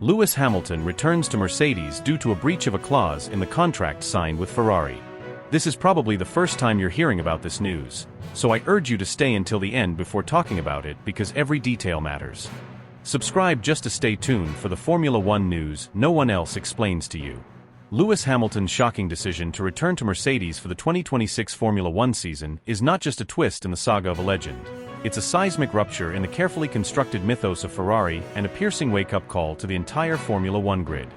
Lewis Hamilton returns to Mercedes due to a breach of a clause in the contract signed with Ferrari. This is probably the first time you're hearing about this news, so I urge you to stay until the end before talking about it because every detail matters. Subscribe just to stay tuned for the Formula One news no one else explains to you. Lewis Hamilton's shocking decision to return to Mercedes for the 2026 Formula One season is not just a twist in the saga of a legend. It's a seismic rupture in the carefully constructed mythos of Ferrari and a piercing wake-up call to the entire Formula One grid.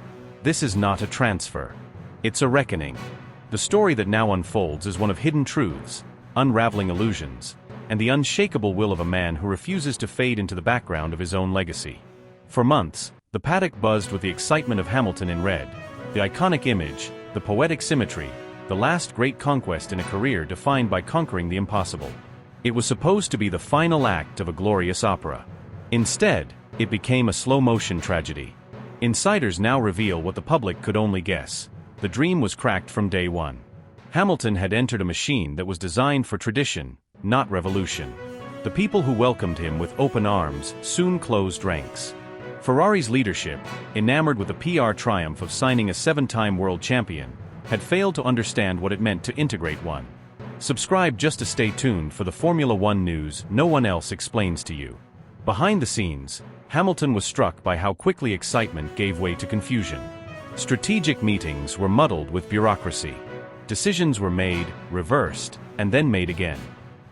This is not a transfer. It's a reckoning. The story that now unfolds is one of hidden truths, unraveling illusions, and the unshakable will of a man who refuses to fade into the background of his own legacy. For months, the paddock buzzed with the excitement of Hamilton in red, the iconic image, the poetic symmetry, the last great conquest in a career defined by conquering the impossible. It was supposed to be the final act of a glorious opera. Instead, it became a slow-motion tragedy. Insiders now reveal what the public could only guess. The dream was cracked from day one. Hamilton had entered a machine that was designed for tradition, not revolution. The people who welcomed him with open arms soon closed ranks. Ferrari's leadership, enamored with the PR triumph of signing a 7-time world champion, had failed to understand what it meant to integrate one. Subscribe just to stay tuned for the Formula One news no one else explains to you. Behind the scenes, Hamilton was struck by how quickly excitement gave way to confusion. Strategic meetings were muddled with bureaucracy. Decisions were made, reversed, and then made again.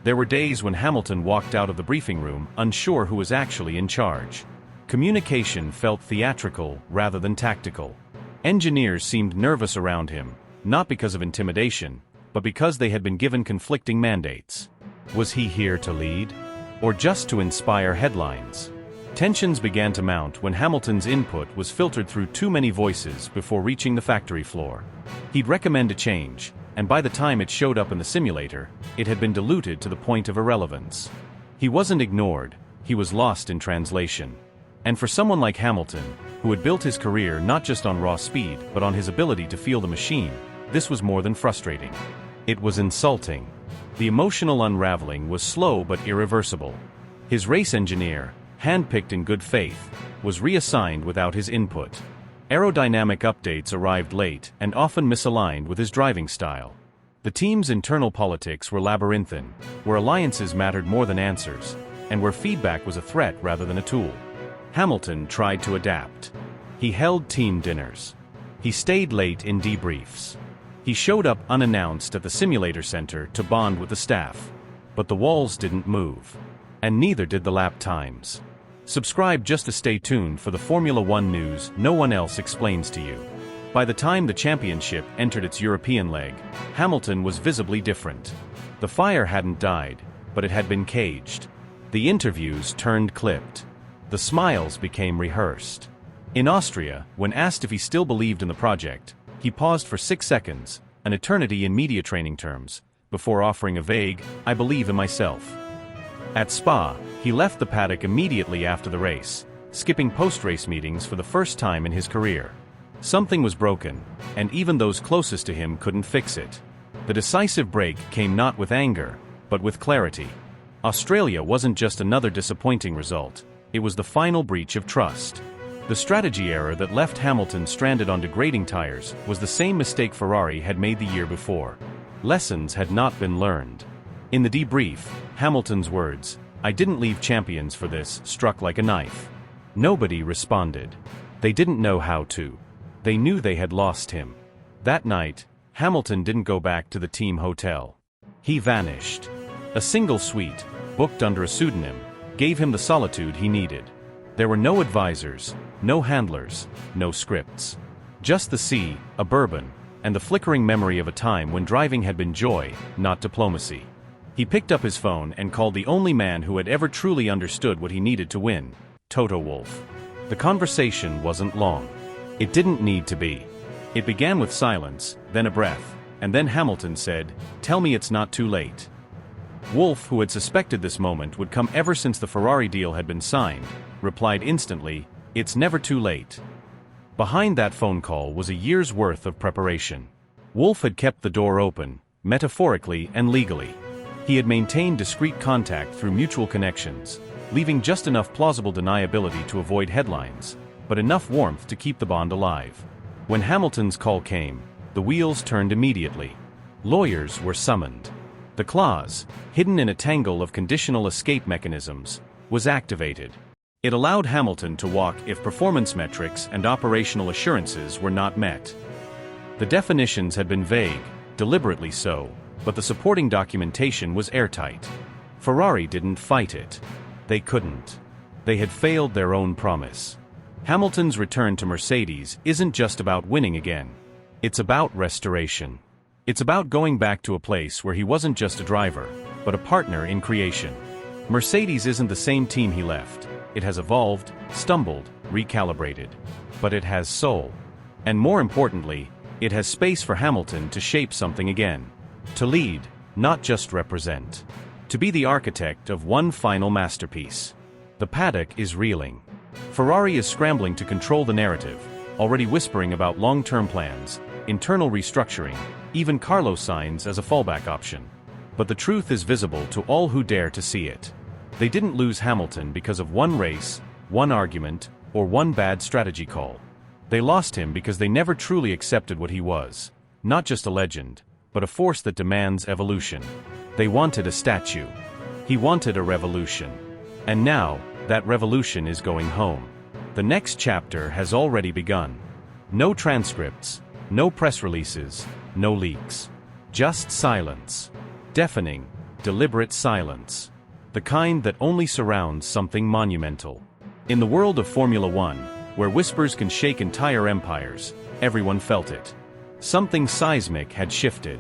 There were days when Hamilton walked out of the briefing room unsure who was actually in charge. Communication felt theatrical rather than tactical. Engineers seemed nervous around him, not because of intimidation, but because they had been given conflicting mandates. Was he here to lead? Or just to inspire headlines? Tensions began to mount when Hamilton's input was filtered through too many voices before reaching the factory floor. He'd recommend a change, and by the time it showed up in the simulator, it had been diluted to the point of irrelevance. He wasn't ignored, he was lost in translation. And for someone like Hamilton, who had built his career not just on raw speed but on his ability to feel the machine, this was more than frustrating. It was insulting. The emotional unraveling was slow but irreversible. His race engineer, handpicked in good faith, was reassigned without his input. Aerodynamic updates arrived late and often misaligned with his driving style. The team's internal politics were labyrinthine, where alliances mattered more than answers, and where feedback was a threat rather than a tool. Hamilton tried to adapt. He held team dinners. He stayed late in debriefs. He showed up unannounced at the simulator center to bond with the staff. But the walls didn't move. And neither did the lap times. Subscribe just to stay tuned for the Formula One news no one else explains to you. By the time the championship entered its European leg, Hamilton was visibly different. The fire hadn't died, but it had been caged. The interviews turned clipped. The smiles became rehearsed. In Austria, when asked if he still believed in the project, he paused for 6 seconds, an eternity in media training terms, before offering a vague, "I believe in myself." At Spa, he left the paddock immediately after the race, skipping post-race meetings for the first time in his career. Something was broken, and even those closest to him couldn't fix it. The decisive break came not with anger, but with clarity. Australia wasn't just another disappointing result, it was the final breach of trust. The strategy error that left Hamilton stranded on degrading tires was the same mistake Ferrari had made the year before. Lessons had not been learned. In the debrief, Hamilton's words, "I didn't leave champions for this," struck like a knife. Nobody responded. They didn't know how to. They knew they had lost him. That night, Hamilton didn't go back to the team hotel. He vanished. A single suite, booked under a pseudonym, gave him the solitude he needed. There were no advisors, no handlers, no scripts. Just the sea, a bourbon, and the flickering memory of a time when driving had been joy, not diplomacy. He picked up his phone and called the only man who had ever truly understood what he needed to win, Toto Wolff. The conversation wasn't long. It didn't need to be. It began with silence, then a breath, and then Hamilton said, "Tell me it's not too late." Wolff, who had suspected this moment would come ever since the Ferrari deal had been signed, replied instantly, "It's never too late." Behind that phone call was a year's worth of preparation. Wolff had kept the door open, metaphorically and legally. He had maintained discreet contact through mutual connections, leaving just enough plausible deniability to avoid headlines. but enough warmth to keep the bond alive. When Hamilton's call came, the wheels turned immediately. Lawyers were summoned. The clause, hidden in a tangle of conditional escape mechanisms, was activated. It allowed Hamilton to walk if performance metrics and operational assurances were not met. The definitions had been vague, deliberately so, but the supporting documentation was airtight. Ferrari didn't fight it. They couldn't. They had failed their own promise. Hamilton's return to Mercedes isn't just about winning again. It's about restoration. It's about going back to a place where he wasn't just a driver, but a partner in creation. Mercedes isn't the same team he left. It has evolved, stumbled, recalibrated. But it has soul. And more importantly, it has space for Hamilton to shape something again. To lead, not just represent. To be the architect of one final masterpiece. The paddock is reeling. Ferrari is scrambling to control the narrative, already whispering about long-term plans, internal restructuring, even Carlos Sainz as a fallback option. But the truth is visible to all who dare to see it. They didn't lose Hamilton because of one race, one argument, or one bad strategy call. They lost him because they never truly accepted what he was. Not just a legend, but a force that demands evolution. They wanted a statue. He wanted a revolution. And now, that revolution is going home. The next chapter has already begun. No transcripts, no press releases, no leaks. Just silence. Deafening, deliberate silence. The kind that only surrounds something monumental. In the world of Formula One, where whispers can shake entire empires, everyone felt it. Something seismic had shifted.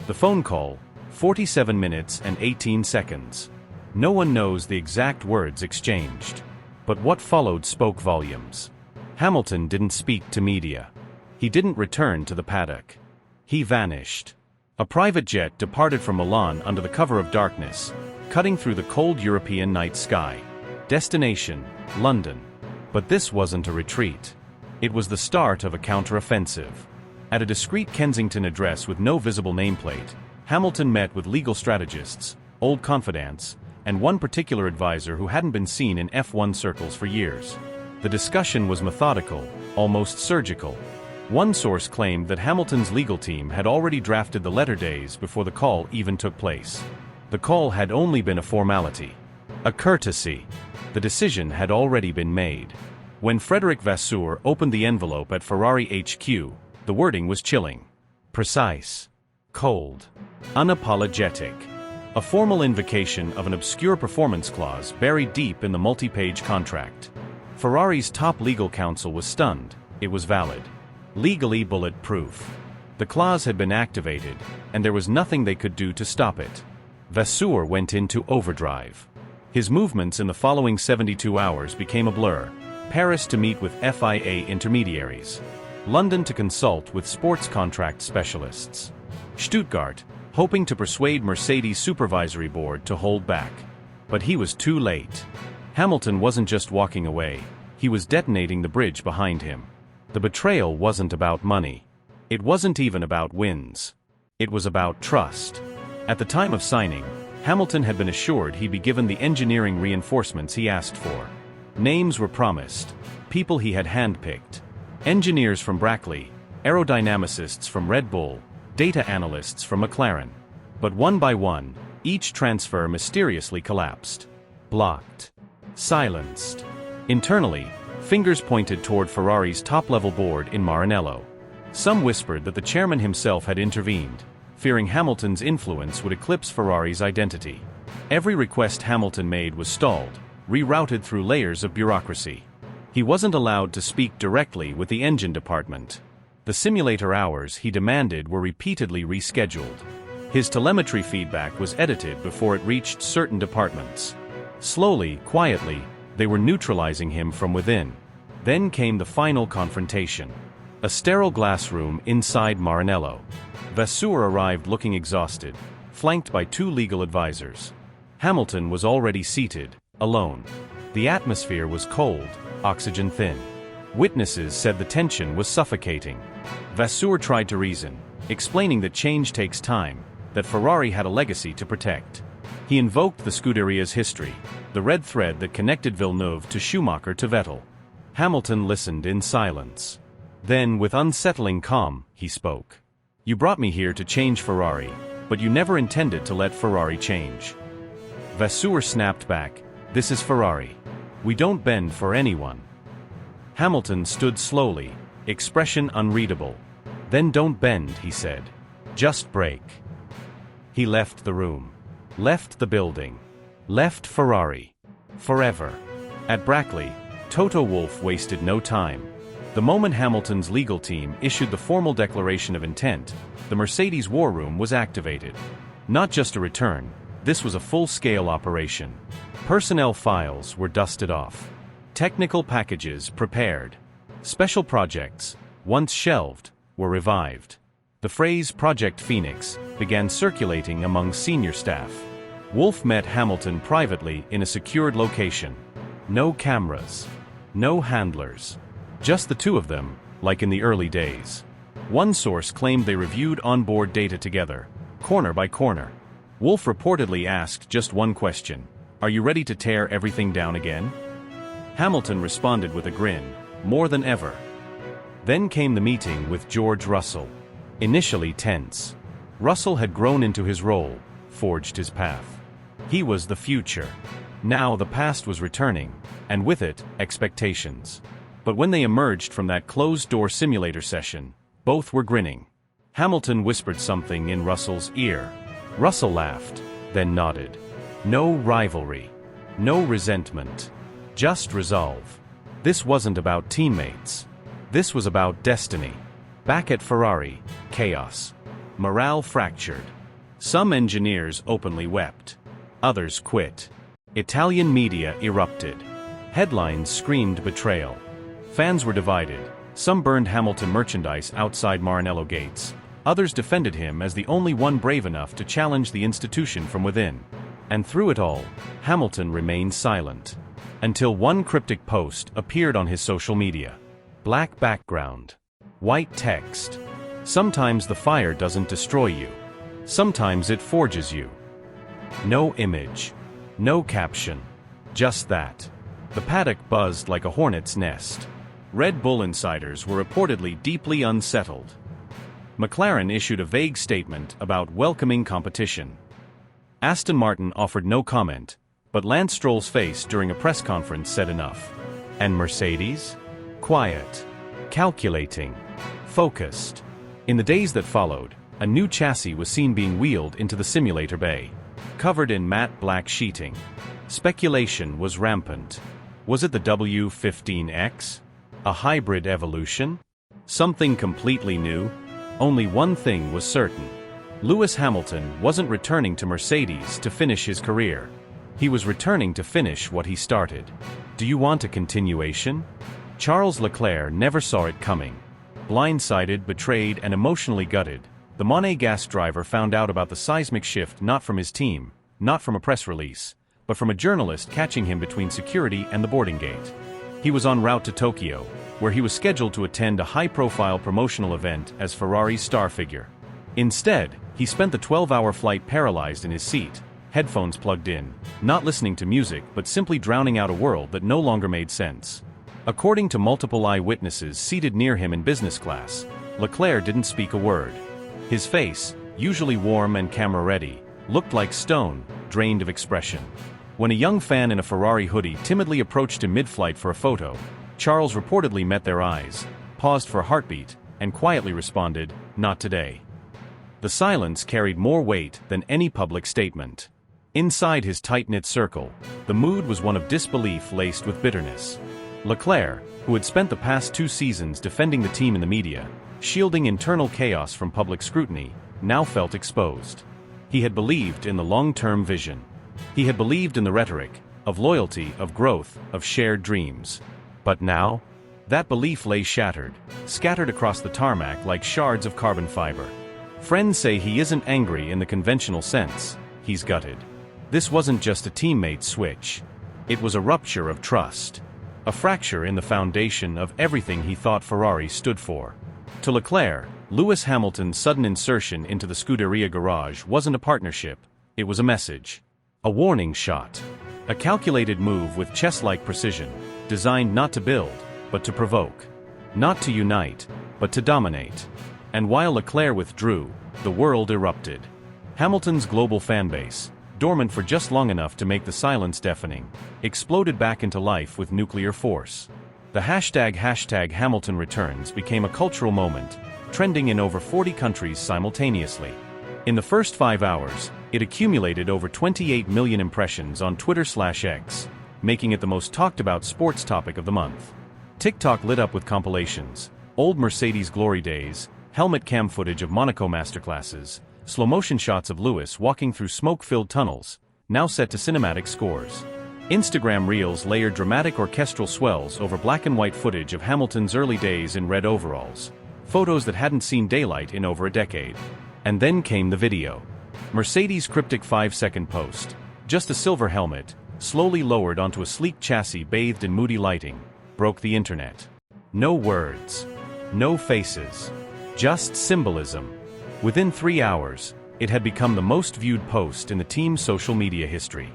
The phone call, 47 minutes and 18 seconds. No one knows the exact words exchanged. But what followed spoke volumes. Hamilton didn't speak to media. He didn't return to the paddock. He vanished. A private jet departed from Milan under the cover of darkness, cutting through the cold European night sky. Destination, London. But this wasn't a retreat. It was the start of a counteroffensive. At a discreet Kensington address with no visible nameplate, Hamilton met with legal strategists, old confidants, and one particular advisor who hadn't been seen in F1 circles for years. The discussion was methodical, almost surgical. One source claimed that Hamilton's legal team had already drafted the letter days before the call even took place. The call had only been a formality. A courtesy. The decision had already been made. When Frédéric Vasseur opened the envelope at Ferrari HQ, the wording was chilling. Precise. Cold. Unapologetic. A formal invocation of an obscure performance clause buried deep in the multi-page contract. Ferrari's top legal counsel was stunned. It was valid. Legally bulletproof. The clause had been activated, and there was nothing they could do to stop it. Vasseur went into overdrive. His movements in the following 72 hours became a blur. Paris to meet with FIA intermediaries. London to consult with sports contract specialists. Stuttgart, hoping to persuade Mercedes' supervisory board to hold back. But he was too late. Hamilton wasn't just walking away, he was detonating the bridge behind him. The betrayal wasn't about money. It wasn't even about wins. It was about trust. At the time of signing, Hamilton had been assured he'd be given the engineering reinforcements he asked for. Names were promised, people he had handpicked. Engineers from Brackley, aerodynamicists from Red Bull, data analysts from McLaren. But one by one, each transfer mysteriously collapsed. Blocked. Silenced. Internally, fingers pointed toward Ferrari's top-level board in Maranello. Some whispered that the chairman himself had intervened, fearing Hamilton's influence would eclipse Ferrari's identity. Every request Hamilton made was stalled, rerouted through layers of bureaucracy. He wasn't allowed to speak directly with the engine department. The simulator hours he demanded were repeatedly rescheduled. His telemetry feedback was edited before it reached certain departments. Slowly, quietly, they were neutralizing him from within. Then came the final confrontation. A sterile glass room inside Maranello. Vasseur arrived looking exhausted, flanked by two legal advisors. Hamilton was already seated, alone. The atmosphere was cold, oxygen-thin. Witnesses said the tension was suffocating. Vasseur tried to reason, explaining that change takes time, that Ferrari had a legacy to protect. He invoked the Scuderia's history, the red thread that connected Villeneuve to Schumacher to Vettel. Hamilton listened in silence. Then, with unsettling calm, he spoke. "You brought me here to change Ferrari, but you never intended to let Ferrari change." Vasseur snapped back, "This is Ferrari. We don't bend for anyone." Hamilton stood slowly, expression unreadable. "Then don't bend," he said. "Just break." He left the room. Left the building. Left Ferrari. Forever. At Brackley, Toto Wolff wasted no time. The moment Hamilton's legal team issued the formal declaration of intent, the Mercedes war room was activated. Not just a return, this was a full-scale operation. Personnel files were dusted off. Technical packages prepared. Special projects, once shelved, were revived. The phrase Project Phoenix began circulating among senior staff. Wolff met Hamilton privately in a secured location. No cameras. No handlers. Just the two of them, like in the early days. One source claimed they reviewed onboard data together, corner by corner. Wolff reportedly asked just one question: "Are you ready to tear everything down again?" Hamilton responded with a grin, more than ever. Then came the meeting with George Russell. Initially tense. Russell had grown into his role, forged his path. He was the future. Now the past was returning, and with it, expectations. But when they emerged from that closed-door simulator session, both were grinning. Hamilton whispered something in Russell's ear. Russell laughed, then nodded. No rivalry. No resentment. Just resolve. This wasn't about teammates. This was about destiny. Back at Ferrari, chaos. Morale fractured. Some engineers openly wept. Others quit. Italian media erupted. Headlines screamed betrayal. Fans were divided. Some burned Hamilton merchandise outside Maranello gates. Others defended him as the only one brave enough to challenge the institution from within. And through it all, Hamilton remained silent. Until one cryptic post appeared on his social media. Black background. White text. Sometimes the fire doesn't destroy you. Sometimes it forges you. No image. No caption. Just that. The paddock buzzed like a hornet's nest. Red Bull insiders were reportedly deeply unsettled. McLaren issued a vague statement about welcoming competition. Aston Martin offered no comment, but Lance Stroll's face during a press conference said enough. And Mercedes? Quiet. Calculating. Focused. In the days that followed, a new chassis was seen being wheeled into the simulator bay, covered in matte black sheeting. Speculation was rampant. Was it the W15X? A hybrid evolution? Something completely new? Only one thing was certain. Lewis Hamilton wasn't returning to Mercedes to finish his career. He was returning to finish what he started. Do you want a continuation? Charles Leclerc never saw it coming. Blindsided, betrayed, and emotionally gutted, the Monégasque driver found out about the seismic shift not from his team, not from a press release, but from a journalist catching him between security and the boarding gate. He was en route to Tokyo, where he was scheduled to attend a high-profile promotional event as Ferrari's star figure. Instead, he spent the 12-hour flight paralyzed in his seat, headphones plugged in, not listening to music but simply drowning out a world that no longer made sense. According to multiple eyewitnesses seated near him in business class, Leclerc didn't speak a word. His face, usually warm and camera-ready, looked like stone, drained of expression. When a young fan in a Ferrari hoodie timidly approached him mid-flight for a photo, Charles reportedly met their eyes, paused for a heartbeat, and quietly responded, "Not today." The silence carried more weight than any public statement. Inside his tight-knit circle, the mood was one of disbelief laced with bitterness. Leclerc, who had spent the past 2 seasons defending the team in the media, shielding internal chaos from public scrutiny, now felt exposed. He had believed in the long-term vision. He had believed in the rhetoric, of loyalty, of growth, of shared dreams. But now? That belief lay shattered, scattered across the tarmac like shards of carbon fiber. Friends say he isn't angry in the conventional sense, he's gutted. This wasn't just a teammate switch. It was a rupture of trust. A fracture in the foundation of everything he thought Ferrari stood for. To Leclerc, Lewis Hamilton's sudden insertion into the Scuderia garage wasn't a partnership, it was a message. A warning shot. A calculated move with chess-like precision, designed not to build, but to provoke. Not to unite, but to dominate. And while Leclerc withdrew, the world erupted. Hamilton's global fanbase, dormant for just long enough to make the silence deafening, exploded back into life with nuclear force. The hashtag Hamilton returns became a cultural moment, trending in over 40 countries simultaneously. In the first 5 hours, it accumulated over 28 million impressions on Twitter/X, making it the most talked about sports topic of the month. TikTok lit up with compilations, old Mercedes glory days, helmet cam footage of Monaco masterclasses, slow-motion shots of Lewis walking through smoke-filled tunnels, now set to cinematic scores. Instagram Reels layered dramatic orchestral swells over black-and-white footage of Hamilton's early days in red overalls, photos that hadn't seen daylight in over a decade. And then came the video. Mercedes' cryptic 5-second post, just a silver helmet, slowly lowered onto a sleek chassis bathed in moody lighting, broke the internet. No words. No faces. Just symbolism. Within 3 hours, it had become the most viewed post in the team's social media history.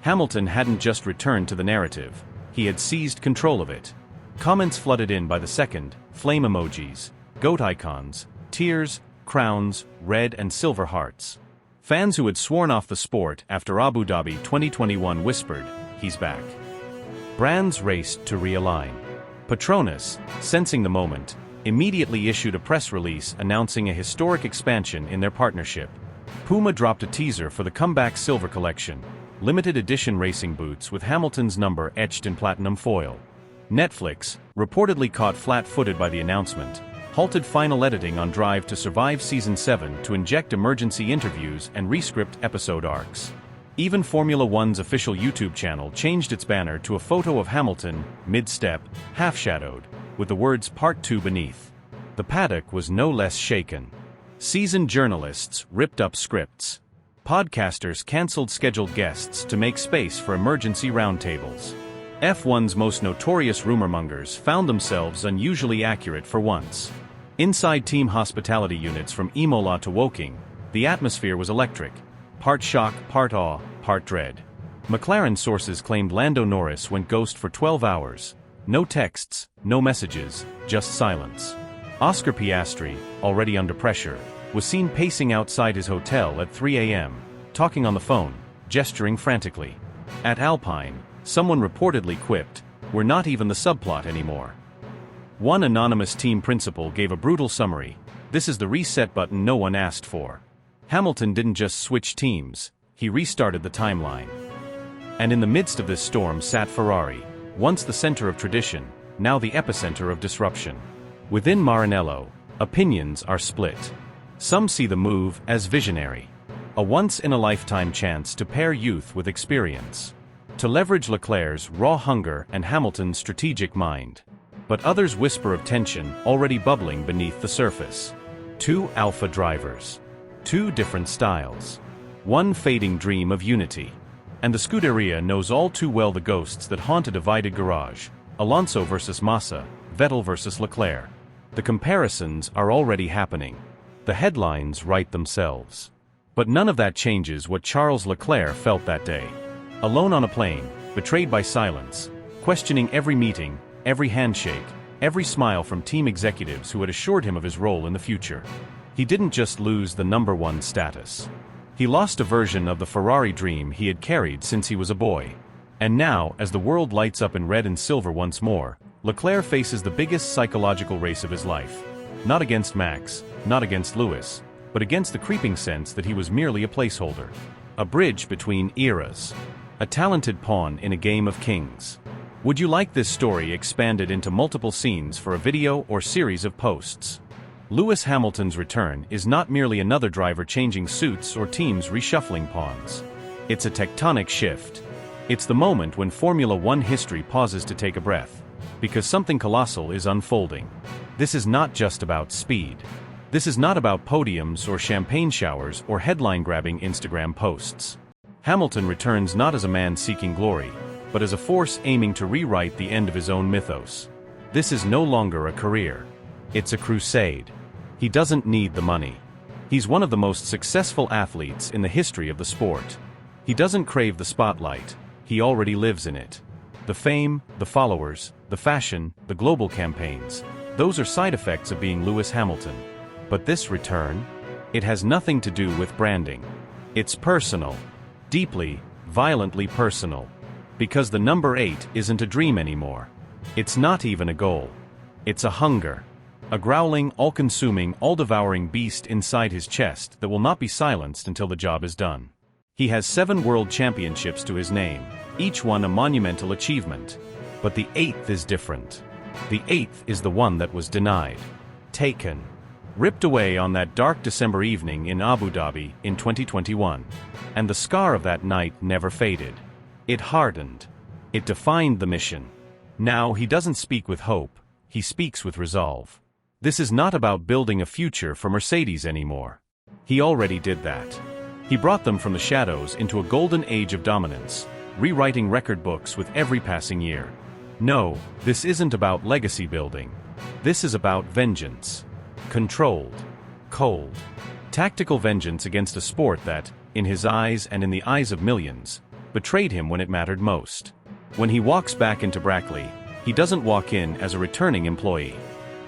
Hamilton hadn't just returned to the narrative, he had seized control of it. Comments flooded in by the second, flame emojis, goat icons, tears, crowns, red and silver hearts. Fans who had sworn off the sport after Abu Dhabi 2021 whispered, "He's back." Brands raced to realign. Petronas, sensing the moment, immediately issued a press release announcing a historic expansion in their partnership. Puma dropped a teaser for the comeback silver collection, limited edition racing boots with Hamilton's number etched in platinum foil. Netflix, reportedly caught flat-footed by the announcement, halted final editing on Drive to Survive Season 7 to inject emergency interviews and rescript episode arcs. Even Formula One's official YouTube channel changed its banner to a photo of Hamilton, mid-step, half-shadowed, with the words Part 2 beneath. The paddock was no less shaken. Seasoned journalists ripped up scripts. Podcasters canceled scheduled guests to make space for emergency roundtables. F1's most notorious rumormongers found themselves unusually accurate for once. Inside team hospitality units from Imola to Woking, the atmosphere was electric. Part shock, part awe, part dread. McLaren sources claimed Lando Norris went ghost for 12 hours. No texts, no messages, just silence. Oscar Piastri, already under pressure, was seen pacing outside his hotel at 3 a.m., talking on the phone, gesturing frantically. At Alpine, someone reportedly quipped, "We're not even the subplot anymore." One anonymous team principal gave a brutal summary, "This is the reset button no one asked for." Hamilton didn't just switch teams, he restarted the timeline. And in the midst of this storm sat Ferrari, once the center of tradition, now the epicenter of disruption. Within Maranello, opinions are split. Some see the move as visionary. A once-in-a-lifetime chance to pair youth with experience. To leverage Leclerc's raw hunger and Hamilton's strategic mind. But others whisper of tension already bubbling beneath the surface. Two alpha drivers. Two different styles. One fading dream of unity. And the Scuderia knows all too well the ghosts that haunt a divided garage. Alonso versus Massa, Vettel versus Leclerc. The comparisons are already happening. The headlines write themselves. But none of that changes what Charles Leclerc felt that day. Alone on a plane, betrayed by silence, questioning every meeting, every handshake, every smile from team executives who had assured him of his role in the future. He didn't just lose the number one status. He lost a version of the Ferrari dream he had carried since he was a boy. And now, as the world lights up in red and silver once more, Leclerc faces the biggest psychological race of his life. Not against Max, not against Lewis, but against the creeping sense that he was merely a placeholder. A bridge between eras. A talented pawn in a game of kings. Would you like this story expanded into multiple scenes for a video or series of posts? Lewis Hamilton's return is not merely another driver changing suits or teams reshuffling pawns. It's a tectonic shift. It's the moment when Formula One history pauses to take a breath. Because something colossal is unfolding. This is not just about speed. This is not about podiums or champagne showers or headline-grabbing Instagram posts. Hamilton returns not as a man seeking glory, but as a force aiming to rewrite the end of his own mythos. This is no longer a career. It's a crusade. He doesn't need the money. He's one of the most successful athletes in the history of the sport. He doesn't crave the spotlight. He already lives in it. The fame, the followers, the fashion, the global campaigns, those are side effects of being Lewis Hamilton. But this return? It has nothing to do with branding. It's personal. Deeply, violently personal. Because the number 8 isn't a dream anymore. It's not even a goal. It's a hunger. A growling, all-consuming, all-devouring beast inside his chest that will not be silenced until the job is done. He has 7 world championships to his name, each one a monumental achievement. But the 8th is different. The 8th is the one that was denied. Taken. Ripped away on that dark December evening in Abu Dhabi in 2021. And the scar of that night never faded. It hardened. It defined the mission. Now he doesn't speak with hope, he speaks with resolve. This is not about building a future for Mercedes anymore. He already did that. He brought them from the shadows into a golden age of dominance, rewriting record books with every passing year. No, this isn't about legacy building. This is about vengeance. Controlled. Cold. Tactical vengeance against a sport that, in his eyes and in the eyes of millions, betrayed him when it mattered most. When he walks back into Brackley, he doesn't walk in as a returning employee.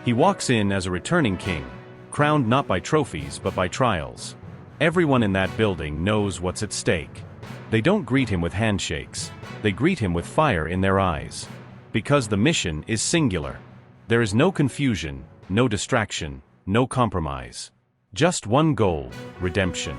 He walks in as a returning king, crowned not by trophies but by trials. Everyone in that building knows what's at stake. They don't greet him with handshakes, they greet him with fire in their eyes. Because the mission is singular. There is no confusion, no distraction, no compromise. Just one goal, redemption.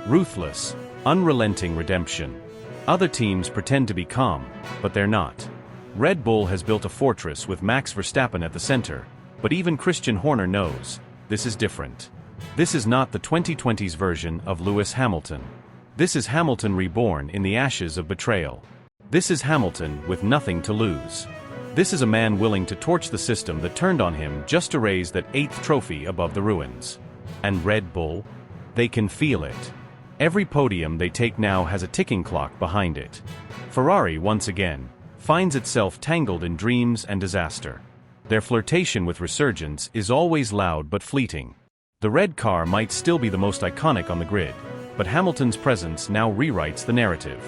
Ruthless, unrelenting redemption. Other teams pretend to be calm, but they're not. Red Bull has built a fortress with Max Verstappen at the center, but even Christian Horner knows, this is different. This is not the 2020s version of Lewis Hamilton. This is Hamilton reborn in the ashes of betrayal. This is Hamilton with nothing to lose. This is a man willing to torch the system that turned on him just to raise that 8th trophy above the ruins. And Red Bull? They can feel it. Every podium they take now has a ticking clock behind it. Ferrari, once again, finds itself tangled in dreams and disaster. Their flirtation with resurgence is always loud but fleeting. The red car might still be the most iconic on the grid, but Hamilton's presence now rewrites the narrative.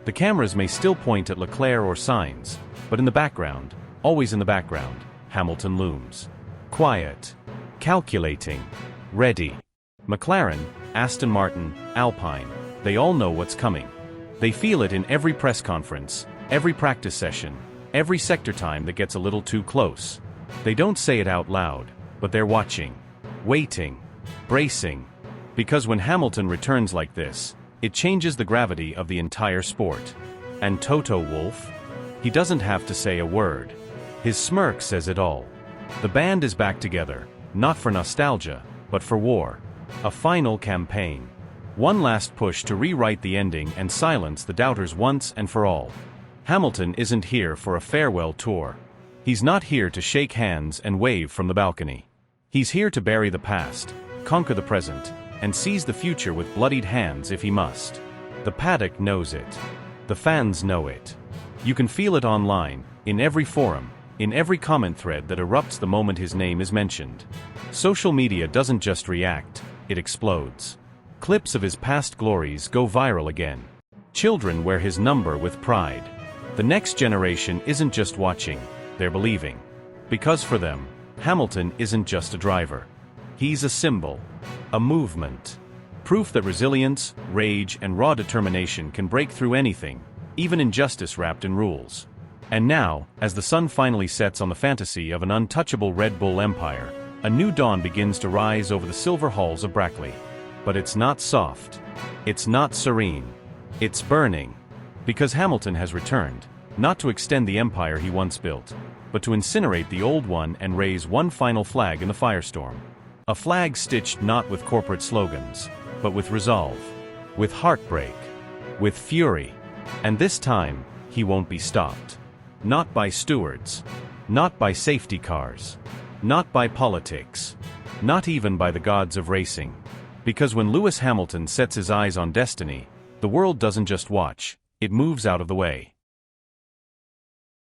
The cameras may still point at Leclerc or Sainz, but in the background, always in the background, Hamilton looms. Quiet. Calculating. Ready. McLaren, Aston Martin, Alpine, they all know what's coming. They feel it in every press conference, every practice session, every sector time that gets a little too close. They don't say it out loud, but they're watching, waiting, bracing. Because when Hamilton returns like this, it changes the gravity of the entire sport. And Toto Wolff? He doesn't have to say a word. His smirk says it all. The band is back together, not for nostalgia, but for war. A final campaign. One last push to rewrite the ending and silence the doubters once and for all. Hamilton isn't here for a farewell tour. He's not here to shake hands and wave from the balcony. He's here to bury the past, conquer the present, and seize the future with bloodied hands if he must. The paddock knows it. The fans know it. You can feel it online, in every forum, in every comment thread that erupts the moment his name is mentioned. Social media doesn't just react, it explodes. Clips of his past glories go viral again. Children wear his number with pride. The next generation isn't just watching, they're believing. Because for them, Hamilton isn't just a driver. He's a symbol, a movement. Proof that resilience, rage, and raw determination can break through anything, even injustice wrapped in rules. And now, as the sun finally sets on the fantasy of an untouchable Red Bull empire, a new dawn begins to rise over the silver halls of Brackley. But it's not soft. It's not serene. It's burning. Because Hamilton has returned, not to extend the empire he once built, but to incinerate the old one and raise one final flag in the firestorm. A flag stitched not with corporate slogans, but with resolve, with heartbreak, with fury. And this time, he won't be stopped. Not by stewards. Not by safety cars. Not by politics. Not even by the gods of racing. Because when Lewis Hamilton sets his eyes on destiny, the world doesn't just watch, it moves out of the way.